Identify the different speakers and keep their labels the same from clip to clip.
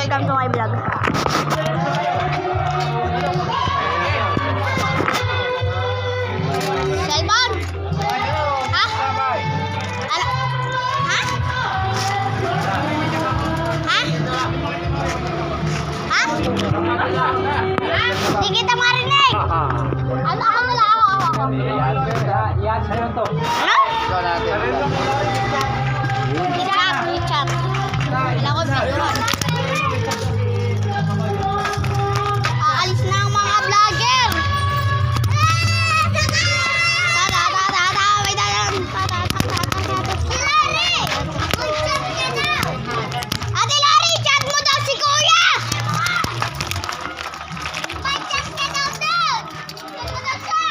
Speaker 1: welcome to my vlog. Cellphone? Ha? Ano? Ha? Ha? Ha? Hindi kita marinig. Ano? Ako na lang. Ako.
Speaker 2: Yan, sa'yo to.
Speaker 1: Ano? I-chat. Wala ko video. Aalis na ang mga vlogger. Ate Lari, chat mo daw si Kuya. May chat ka daw doon. Chat mo daw siya.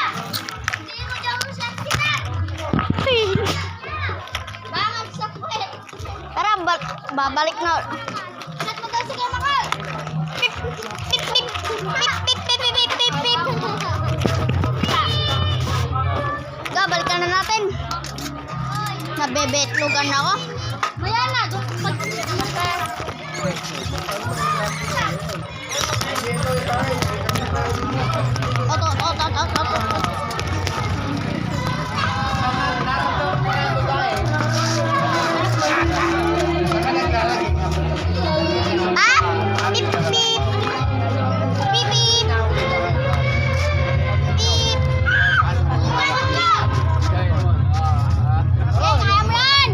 Speaker 1: Hindi mo daw siya chat. Bakit sa kwet? Tara, babalik na. Chat mo daw si Kuya Makal. Pip, pip, pip, pip, pip, pip, pip, pip, pip. Balikan na natin. Nabebetlugan ako. Maya na. Pip, pip. Pip, pip. Pip. Kaya mo yan!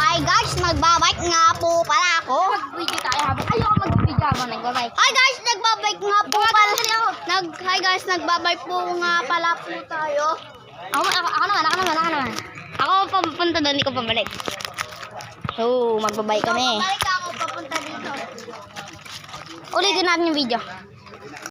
Speaker 1: Ay guys, magbabike nga po pala ako. Mag-video tayo habang ayoko mag-video habang nagbabike. Hi guys, nagbabike nga po pala. Hi guys, nagbabike po nga pala po tayo. Ako naman. Ako papunta doon, hindi ko pabalik. So, magbabike kami. Pabalik ako papunta dito. Ulitin natin yung video.